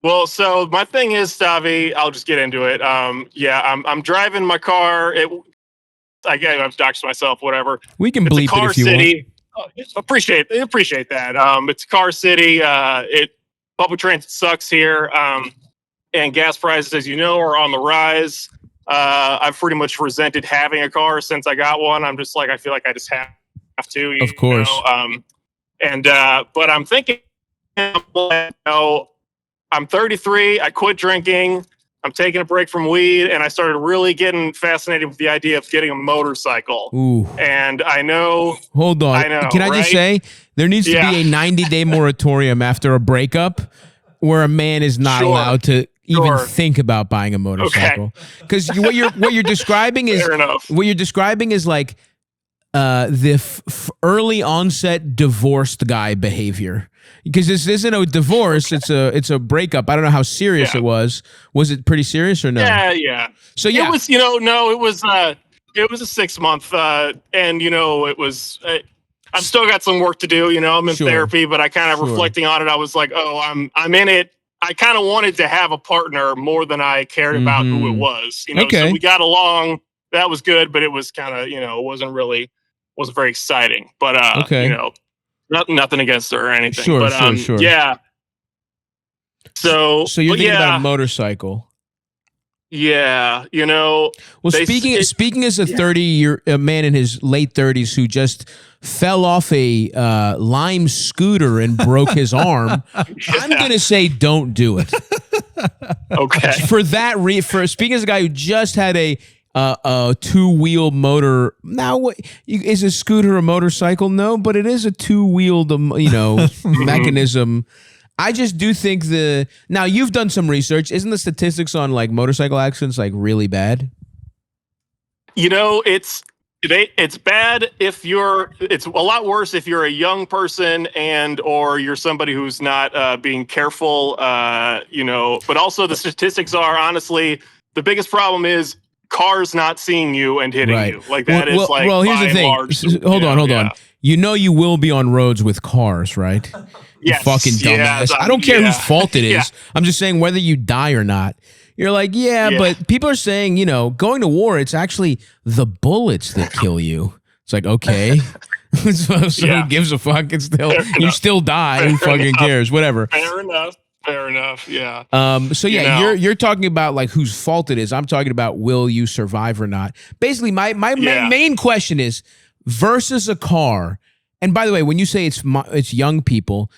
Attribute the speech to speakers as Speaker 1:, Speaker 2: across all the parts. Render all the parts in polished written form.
Speaker 1: Well, so my thing is, Stavi, I'll just get into it. Yeah, I'm driving my car. I've doxed myself, whatever.
Speaker 2: We can
Speaker 1: It's a
Speaker 2: bleep
Speaker 1: car
Speaker 2: it if you
Speaker 1: city.
Speaker 2: want.
Speaker 1: Appreciate that. It's a car city. Public transit sucks here. And gas prices, as you know, are on the rise. I've pretty much resented having a car since I got one. I'm just like, I feel like I just have to.
Speaker 2: Of course.
Speaker 1: But I'm thinking, I'm 33. I quit drinking. I'm taking a break from weed, and I started really getting fascinated with the idea of getting a motorcycle.
Speaker 2: Ooh.
Speaker 1: And I know.
Speaker 2: Hold on.
Speaker 1: I know,
Speaker 2: Can I just say there needs to be a 90-day moratorium after a breakup where a man is not allowed to even think about buying a motorcycle. Because what you're describing is like the early onset divorced guy behavior. Because this isn't a divorce, it's a breakup. I don't know how serious it was. Was it pretty serious or no?
Speaker 1: Yeah.
Speaker 2: So yeah,
Speaker 1: it was. It was a 6 month, and it was. I've still got some work to do. I'm in therapy, but I kind of reflecting on it. I was like, oh, I'm in it. I kind of wanted to have a partner more than I cared about who it was. So we got along. That was good, but it was kind of, it wasn't very exciting. But nothing against her or anything.
Speaker 2: Sure.
Speaker 1: Yeah. So
Speaker 2: you're thinking about a motorcycle.
Speaker 1: Yeah,
Speaker 2: Well, speaking as a man in his late 30s who just fell off a Lime scooter and broke his arm, I'm gonna say don't do it.
Speaker 1: Okay.
Speaker 2: For speaking as a guy who just had a two-wheel motor. Now, is a scooter a motorcycle? No, but it is a two-wheeled, mechanism. I just do think now you've done some research. Isn't the statistics on like motorcycle accidents like really bad?
Speaker 1: It's bad it's a lot worse if you're a young person or you're somebody who's not being careful, but also the statistics are honestly, the biggest problem is cars not seeing you and hitting you. Like that is like,
Speaker 2: well, here's the thing. Hold on. You will be on roads with cars, right?
Speaker 1: Yes,
Speaker 2: fucking dumbass. I don't care whose fault it is.
Speaker 1: Yeah.
Speaker 2: I'm just saying whether you die or not. You're like, but people are saying, going to war, it's actually the bullets that kill you. It's like, okay. so who gives a fuck? It's still you still die. Who fucking cares? Whatever.
Speaker 1: Fair enough. Yeah.
Speaker 2: So you're talking about like whose fault it is. I'm talking about will you survive or not. Basically, my main question is versus a car. And by the way, when you say it's young people,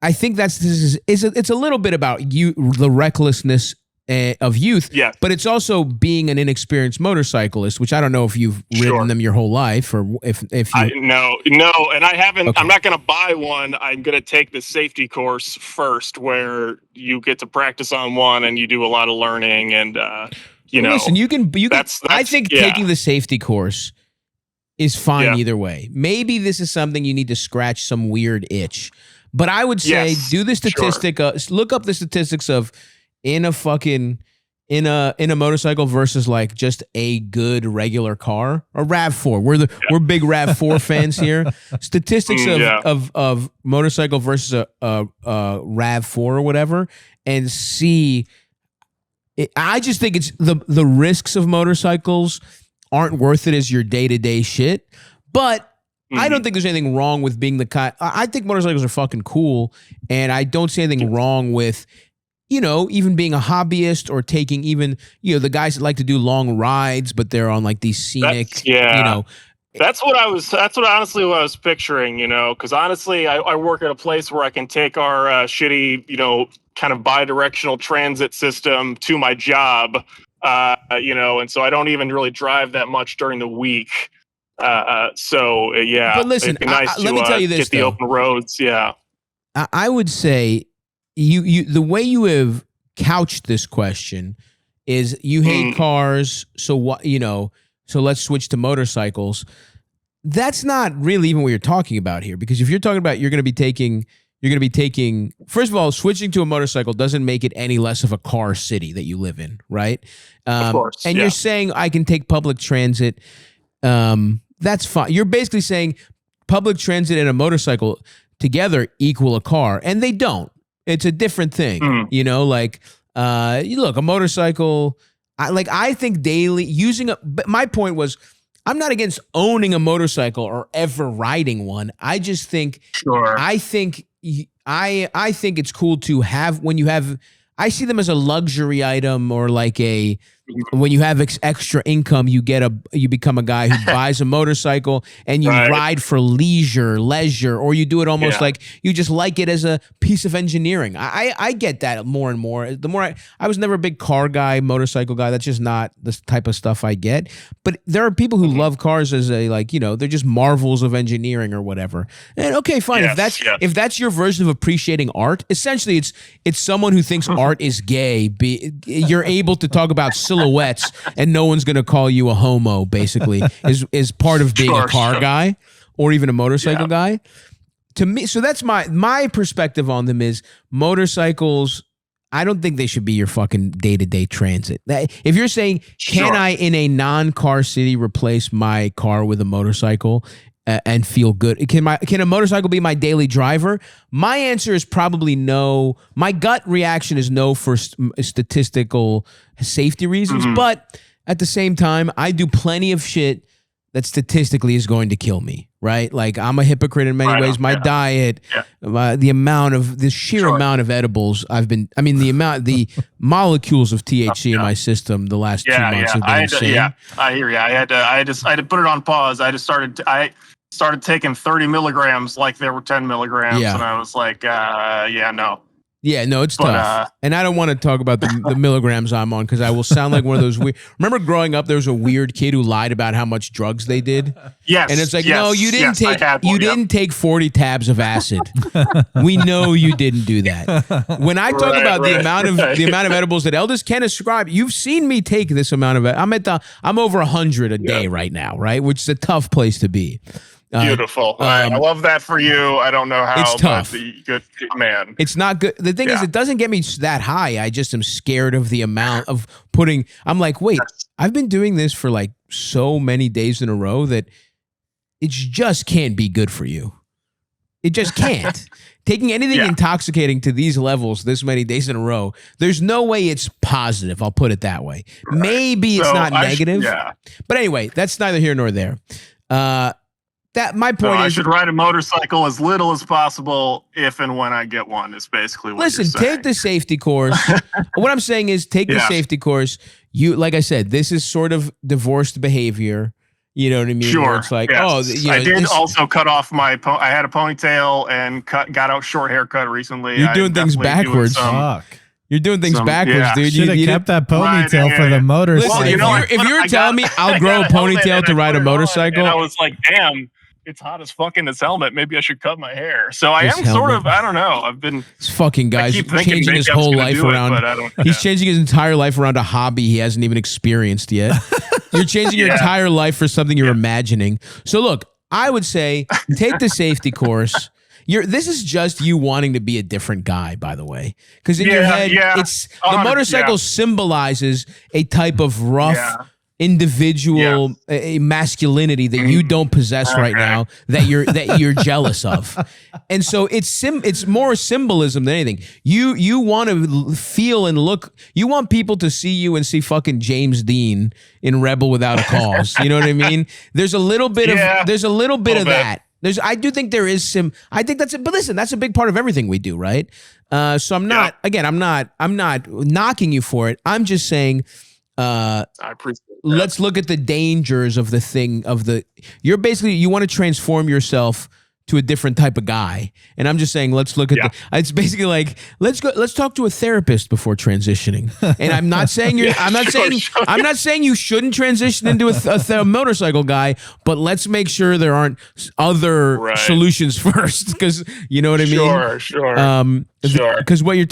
Speaker 2: I think it's a little bit about the recklessness of youth, but it's also being an inexperienced motorcyclist, which I don't know if you've ridden them your whole life or if you.
Speaker 1: No, and I haven't. Okay. I'm not going to buy one. I'm going to take the safety course first, where you get to practice on one and you do a lot of learning, and
Speaker 2: Listen, you can. I think taking the safety course is fine either way. Maybe this is something you need to scratch some weird itch. But I would say do the statistic. Look up the statistics of in a motorcycle versus like just a good regular car, a RAV4. We're big RAV4 fans here. Statistics of motorcycle versus a RAV4 or whatever, and see. I just think it's the risks of motorcycles aren't worth it as your day-to-day shit, but. I don't think there's anything wrong with being the kind. I think motorcycles are fucking cool, and I don't see anything wrong with, even being a hobbyist or taking even, the guys that like to do long rides, but they're on like these scenic,
Speaker 1: That's honestly what I was picturing, because honestly, I work at a place where I can take our shitty, kind of bi-directional transit system to my job, and so I don't even really drive that much during the week. But
Speaker 2: listen,
Speaker 1: nice
Speaker 2: let me tell you this:
Speaker 1: get the open roads. Yeah,
Speaker 2: I would say you the way you have couched this question is you hate cars, so what? So let's switch to motorcycles. That's not really even what you're talking about here, because if you're talking about you're going to be taking. First of all, switching to a motorcycle doesn't make it any less of a car city that you live in, right?
Speaker 1: Of course.
Speaker 2: And you're saying I can take public transit. That's fine. You're basically saying public transit and a motorcycle together equal a car, and they don't. It's a different thing, you know. Like, look, a motorcycle. I think daily using a. But my point was, I'm not against owning a motorcycle or ever riding one. I just think, I think it's cool to have when you have. I see them as a luxury item or like when you have extra income, you become a guy who buys a motorcycle and you ride for leisure, or you do it almost like you just like it as a piece of engineering. I get that more and more. The more I was never a big car guy, motorcycle guy. That's just not the type of stuff I get. But there are people who love cars as they're just marvels of engineering or whatever. And okay, fine. If that's your version of appreciating art, essentially it's someone who thinks art is gay. You're able to talk about silhouettes and no one's going to call you a homo, basically, is part of being a car guy or even a motorcycle guy. To me, so that's my perspective on them is motorcycles, I don't think they should be your fucking day-to-day transit. If you're saying, can I in a non-car city replace my car with a motorcycle and feel good? Can a motorcycle be my daily driver? My answer is probably no. My gut reaction is no for statistical safety reasons, but at the same time, I do plenty of shit that statistically is going to kill me, right? Like, I'm a hypocrite in many ways. My diet, the sheer amount of edibles the molecules of THC in my system the last 2 months have been insane.
Speaker 1: I hear you. I had to put it on pause. I started taking 30 milligrams like there were 10 milligrams, and I was like, no.
Speaker 2: Yeah, no, it's tough. And I don't want to talk about the milligrams I'm on because I will sound like one of those weird. Remember growing up, there was a weird kid who lied about how much drugs they did?
Speaker 1: Yes.
Speaker 2: And it's like, no, you didn't didn't take 40 tabs of acid. We know you didn't do that. When I talk about the amount of edibles that elders can ascribe, you've seen me take this amount of it. I'm over 100 a day right now, right? Which is a tough place to be.
Speaker 1: Beautiful. I love that for you. I don't know how.
Speaker 2: It's tough.
Speaker 1: Good man.
Speaker 2: It's not good. The thing is, it doesn't get me that high. I just am scared of the amount of putting. I'm like, wait, I've been doing this for like so many days in a row that it just can't be good for you. It just can't. Taking anything intoxicating to these levels this many days in a row, there's no way it's positive. I'll put it that way. Right. Maybe it's not negative. But anyway, that's neither here nor there. That my point is,
Speaker 1: I should ride a motorcycle as little as possible if and when I get one. Is basically what you're saying.
Speaker 2: Take the safety course. What I'm saying is, take the safety course. You, like I said, this is sort of divorced behavior. You know what I mean?
Speaker 1: Sure.
Speaker 2: Where it's like,
Speaker 1: I did also cut off I had a ponytail and got out short haircut recently.
Speaker 2: You're doing things backwards. You're doing things backwards, dude.
Speaker 3: You should have kept that ponytail for the motorcycle.
Speaker 2: Listen, if you were telling me I'll grow a ponytail to ride a motorcycle,
Speaker 1: and I was like, damn. It's hot as fuck in this helmet. Maybe I should cut my hair. So I am sort of, I don't know. I've been.
Speaker 2: This fucking guy's changing his whole life around. He's changing his entire life around a hobby he hasn't even experienced yet. You're changing your entire life for something you're imagining. So look, I would say take the safety course. This is just you wanting to be a different guy, by the way. Because in your head, it's the motorcycle symbolizes a type of rough individual masculinity that you don't possess right now that you're jealous of. And so it's more symbolism than anything. You want to feel and look, you want people to see you and see fucking James Dean in Rebel Without a Cause. You know what I mean? There's a little bit of that. I do think there is I think but listen, that's a big part of everything we do, right? So I'm not knocking you for it. I'm just saying,
Speaker 1: I appreciate that.
Speaker 2: Let's look at the dangers of you want to transform yourself to a different type of guy. And I'm just saying, let's look at it's basically like, let's talk to a therapist before transitioning. And I'm not saying I'm not saying you shouldn't transition into a motorcycle guy, but let's make sure there aren't other solutions first. Cause you know what I mean?
Speaker 1: Sure.
Speaker 2: Cause what you're,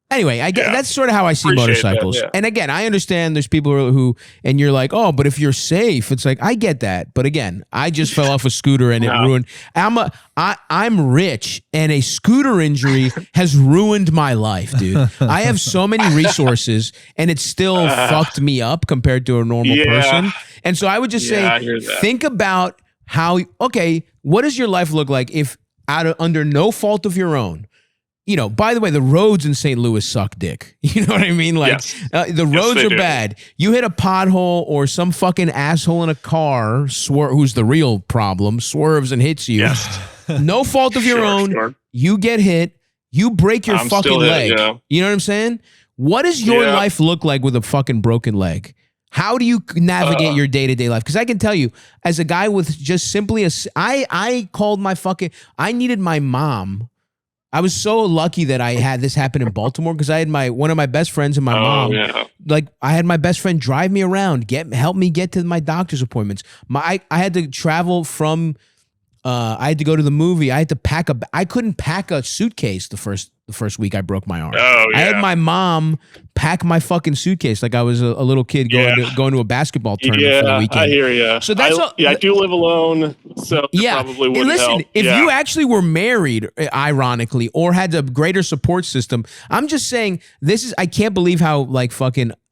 Speaker 2: anyway, I get that's sort of how I see motorcycles. That, And again, I understand there's people who, and you're like, oh, but if you're safe, it's like, I get that. But again, I just fell off a scooter and it ruined. I'm rich and a scooter injury has ruined my life, dude. I have so many resources and it still fucked me up compared to a normal person. And so I would just say, think about what does your life look like if under no fault of your own, by the way, the roads in St. Louis suck dick. You know what I mean? Like, the roads are bad. You hit a pothole or some fucking asshole in a car, who's the real problem, swerves and hits you.
Speaker 1: Yes.
Speaker 2: No fault of your own. Sure. You get hit. You break your fucking leg. You know what I'm saying? What does your life look like with a fucking broken leg? How do you navigate your day-to-day life? Because I can tell you, as a guy with just simply I called I needed my mom. I was so lucky that I had this happen in Baltimore because I had one of my best friends and my mom. Yeah. Like, I had my best friend drive me around, help me get to my doctor's appointments. I had to travel from. I had to go to the movie. I had to I couldn't pack a suitcase the first week I broke my arm.
Speaker 1: Oh, yeah.
Speaker 2: I had my mom pack my fucking suitcase like I was a little kid going to a basketball tournament for the weekend.
Speaker 1: I hear you.
Speaker 2: So that's
Speaker 1: I do live alone, so probably wouldn't help.
Speaker 2: If you actually were married, ironically, or had a greater support system, I'm just saying I can't believe how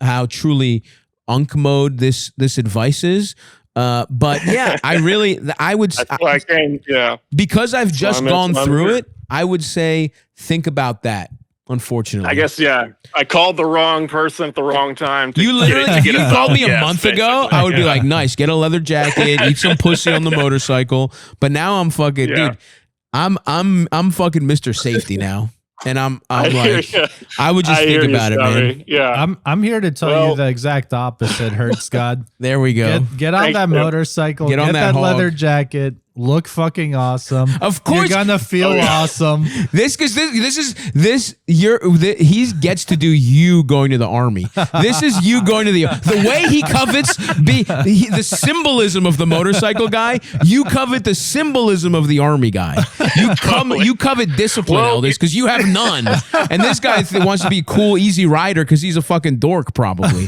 Speaker 2: how truly unk mode this advice is. But yeah, I would. Because I've just gone through it, I would say think about that. Unfortunately,
Speaker 1: I guess I called the wrong person at the wrong time.
Speaker 2: You literally, if you called me a month ago, I would be like, nice, get a leather jacket, eat some pussy on the motorcycle. But now I'm fucking, dude. I'm fucking Mr. Safety now. And I'm like, I would just think about it, man.
Speaker 3: Yeah, I'm here to tell you the exact opposite. Hurts God.
Speaker 2: There we go.
Speaker 3: Get on that motorcycle. Get on that leather jacket. Look fucking awesome.
Speaker 2: Of course,
Speaker 3: you're gonna feel awesome.
Speaker 2: He gets to do you going to the army. This is you going to the way he covets the symbolism of the motorcycle guy. You covet the symbolism of the army guy. You covet discipline, Eldest, because you have none. And this guy wants to be cool, easy rider because he's a fucking dork. Probably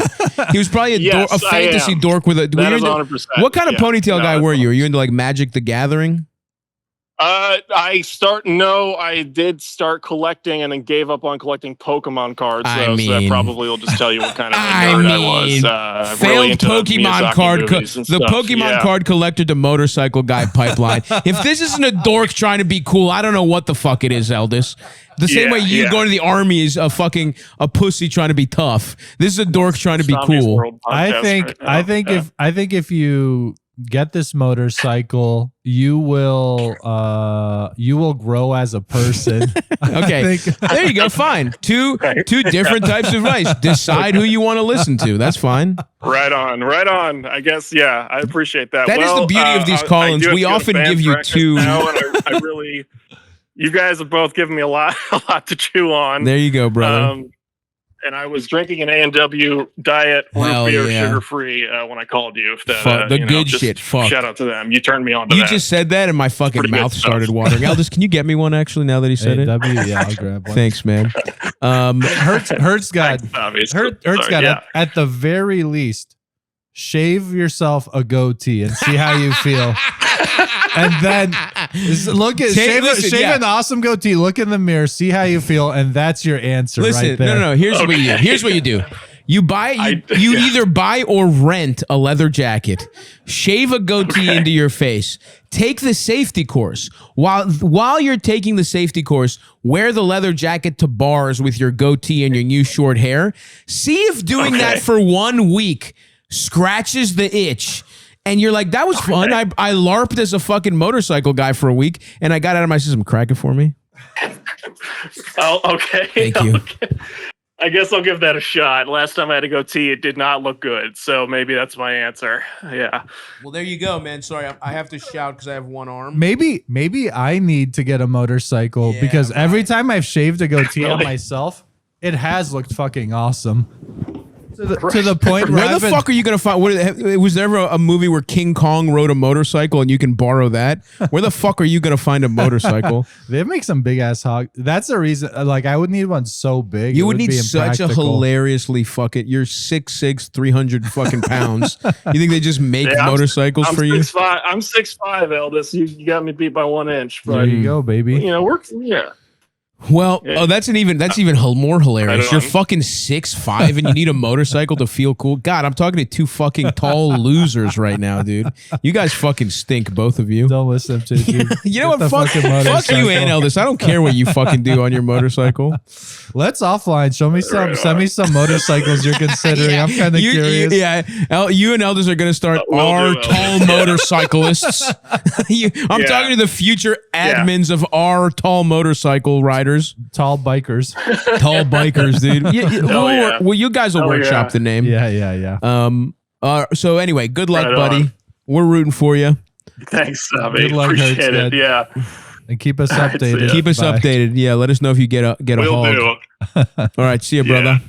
Speaker 2: he was probably a fantasy dork with a.
Speaker 1: That is 100%.
Speaker 2: What kind of ponytail guy were you? Are you into like Magic the Gathering?
Speaker 1: I did start collecting and then gave up on collecting Pokemon cards. So that probably will just tell you what kind of nerd I was.
Speaker 2: Failed
Speaker 1: really
Speaker 2: Pokemon card. The Pokemon card collector to motorcycle guy pipeline. If this isn't a dork trying to be cool, I don't know what the fuck it is, Eldest. The same way you going to the army is a pussy trying to be tough. This is a dork trying to be cool.
Speaker 3: I think if you get this motorcycle, you will grow as a person.
Speaker 2: Okay, there you go. Fine. Two different types of advice. Decide who you want to listen to. That's fine.
Speaker 1: Right on. I guess. Yeah, I appreciate that.
Speaker 2: That is the beauty of these call-ins. We often give you two.
Speaker 1: Now, and I really, you guys have both given me a lot to chew on.
Speaker 2: There you go, brother.
Speaker 1: And I was drinking an A&W diet root beer, sugar-free when I called you.
Speaker 2: The good shit. Fuck.
Speaker 1: Shout out to them. You turned me on to that.
Speaker 2: You just said that, and my fucking mouth started watering. Eldest, can you get me one? Actually, now that he said it.
Speaker 3: Yeah, I'll grab one.
Speaker 2: Thanks, man.
Speaker 3: Hurts God. At the very least, shave yourself a goatee and see how you feel. And then shave an awesome goatee, look in the mirror, see how you feel, and that's your answer.
Speaker 2: Listen,
Speaker 3: right there.
Speaker 2: No. Here's what you do. You buy you either buy or rent a leather jacket, shave a goatee into your face, take the safety course. While you're taking the safety course, wear the leather jacket to bars with your goatee and your new short hair. See if doing that for 1 week scratches the itch. And you're like, that was fun. I LARPed as a fucking motorcycle guy for a week, and I got out of my system. Crack it for me.
Speaker 1: Oh, okay.
Speaker 2: Thank you.
Speaker 1: Okay. I guess I'll give that a shot. Last time I had a goatee, it did not look good. So maybe that's my answer. Yeah.
Speaker 2: Well, there you go, man. Sorry, I have to shout because I have one arm.
Speaker 3: Maybe I need to get a motorcycle because every time I've shaved a goatee on myself, it has looked fucking awesome. To the point
Speaker 2: where the fuck are you going to find? Was there ever a movie where King Kong rode a motorcycle and you can borrow that? Where the fuck are you going to find a motorcycle?
Speaker 3: They make some big ass hog. That's the reason. Like, I would need one so big.
Speaker 2: You would need such a hilariously fucking. You're 6'6", 300 fucking pounds. You think they just make motorcycles for you?
Speaker 1: I'm 6'5", Eldest. You got me beat by 1 inch. But,
Speaker 3: there you go, baby.
Speaker 1: You know, we're
Speaker 2: Well, that's even more hilarious. You're fucking 6'5" and you need a motorcycle to feel cool. God, I'm talking to two fucking tall losers right now, dude. You guys fucking stink, both of you.
Speaker 3: Don't listen to you.
Speaker 2: You know what? Fuck you and Elvis. I don't care what you fucking do on your motorcycle.
Speaker 3: Let's offline. Show me some. Send me some motorcycles you're considering. I'm kind of curious.
Speaker 2: You and Elders are going to start tall motorcyclists. I'm talking to the future admins of our tall motorcycle riders.
Speaker 3: Tall bikers.
Speaker 2: Tall bikers, dude. Well, you guys will workshop the name.
Speaker 3: Yeah.
Speaker 2: So anyway, good luck, buddy. We're rooting for you.
Speaker 1: Thanks, Bobby. Good luck, appreciate it. Yeah.
Speaker 3: And keep us updated.
Speaker 2: Keep us updated. Yeah, let us know if you get a
Speaker 1: Will
Speaker 2: hog.
Speaker 1: do.
Speaker 2: All right, see you, brother.